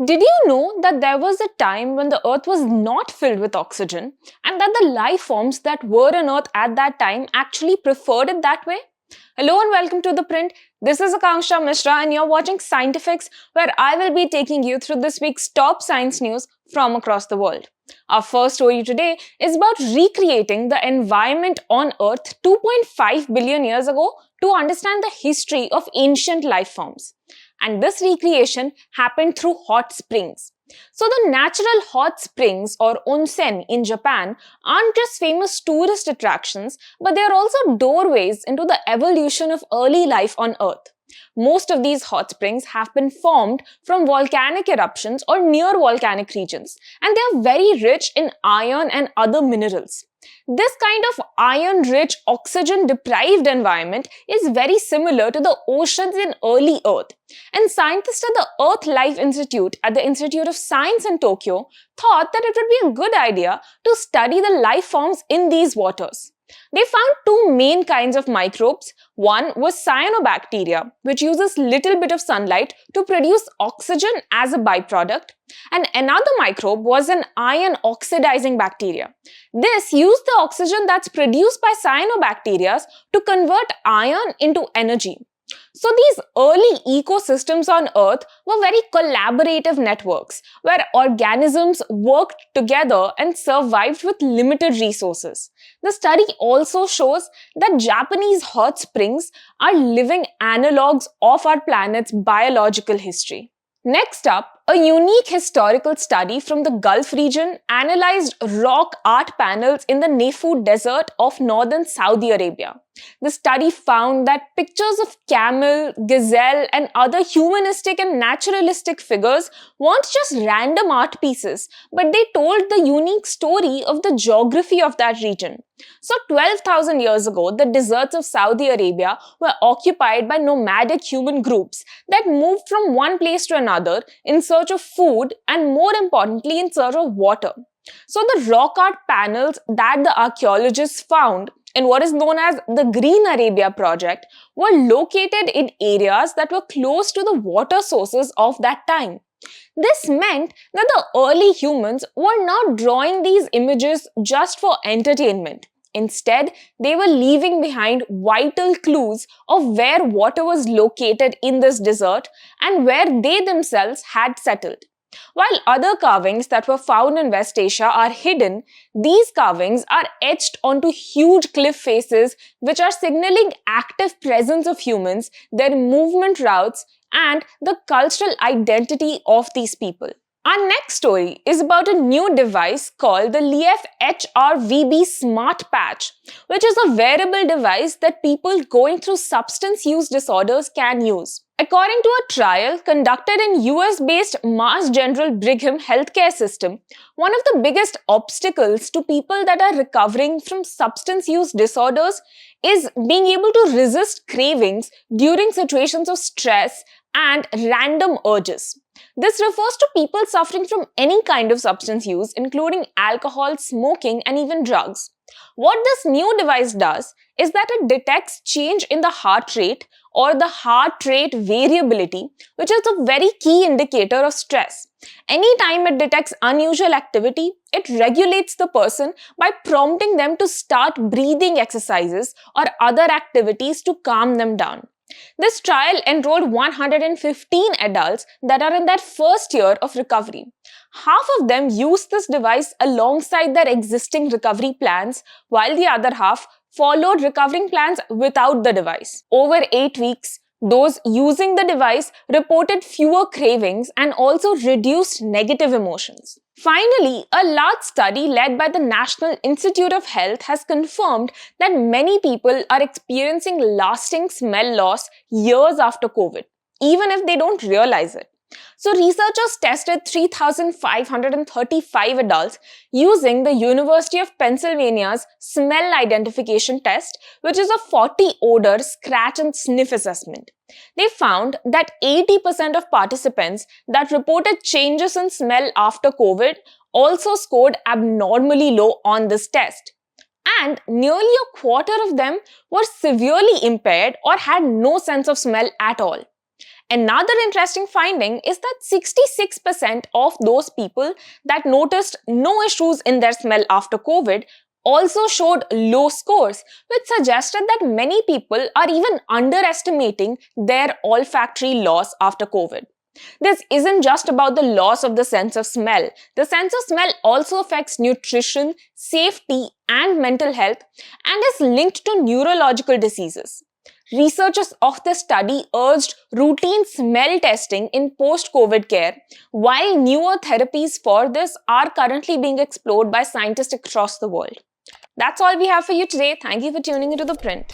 Did you know that there was a time when the earth was not filled with oxygen and that the life forms that were on earth at that time actually preferred it that way? Hello and welcome to The Print. This is Akanksha Mishra and you're watching Scientifix, where I will be taking you through this week's top science news from across the world. Our first story today is about recreating the environment on Earth 2.5 billion years ago to understand the history of ancient life forms. And this recreation happened through hot springs. So, the natural hot springs or onsen in Japan aren't just famous tourist attractions, but they are also doorways into the evolution of early life on Earth. Most of these hot springs have been formed from volcanic eruptions or near volcanic regions, and they are very rich in iron and other minerals. This kind of iron-rich, oxygen-deprived environment is very similar to the oceans in early Earth. And scientists at the Earth Life Institute at the Institute of Science in Tokyo thought that it would be a good idea to study the life forms in these waters. They found two main kinds of microbes. One was cyanobacteria, which uses little bit of sunlight to produce oxygen as a byproduct, and another microbe was an iron oxidizing bacteria. This used the oxygen that's produced by cyanobacteria to convert iron into energy. So these early ecosystems on Earth were very collaborative networks where organisms worked together and survived with limited resources. The study also shows that Japanese hot springs are living analogues of our planet's biological history. Next up, a unique historical study from the Gulf region analyzed rock art panels in the Nefu Desert of northern Saudi Arabia. The study found that pictures of camel, gazelle, and other humanistic and naturalistic figures weren't just random art pieces, but they told the unique story of the geography of that region. So 12,000 years ago, the deserts of Saudi Arabia were occupied by nomadic human groups that moved from one place to another in search of food and, more importantly, in search of water. So the rock art panels that the archaeologists found in what is known as the Green Arabia project were located in areas that were close to the water sources of that time. This meant that the early humans were not drawing these images just for entertainment. Instead, they were leaving behind vital clues of where water was located in this desert and where they themselves had settled. While other carvings that were found in West Asia are hidden, these carvings are etched onto huge cliff faces which are signaling active presence of humans, their movement routes, and the cultural identity of these people. Our next story is about a new device called the Lief HRVB Smart Patch, which is a wearable device that people going through substance use disorders can use. According to a trial conducted in US-based Mass General Brigham healthcare system, one of the biggest obstacles to people that are recovering from substance use disorders is being able to resist cravings during situations of stress and random urges. This refers to people suffering from any kind of substance use, including alcohol, smoking, and even drugs. What this new device does is that it detects change in the heart rate or the heart rate variability, which is a very key indicator of stress. Anytime it detects unusual activity, it regulates the person by prompting them to start breathing exercises or other activities to calm them down. This trial enrolled 115 adults that are in their first year of recovery. Half of them used this device alongside their existing recovery plans, while the other half followed recovering plans without the device. Over 8 weeks, those using the device reported fewer cravings and also reduced negative emotions. Finally, a large study led by the National Institute of Health has confirmed that many people are experiencing lasting smell loss years after COVID, even if they don't realize it. So researchers tested 3,535 adults using the University of Pennsylvania's smell identification test, which is a 40-odor scratch and sniff assessment. They found that 80% of participants that reported changes in smell after COVID also scored abnormally low on this test. And nearly a quarter of them were severely impaired or had no sense of smell at all. Another interesting finding is that 66% of those people that noticed no issues in their smell after COVID also showed low scores, which suggested that many people are even underestimating their olfactory loss after COVID. This isn't just about the loss of the sense of smell. The sense of smell also affects nutrition, safety, and mental health, and is linked to neurological diseases. Researchers of the study urged routine smell testing in post COVID care, while newer therapies for this are currently being explored by scientists across the world. That's all we have for you today. Thank you for tuning into The Print.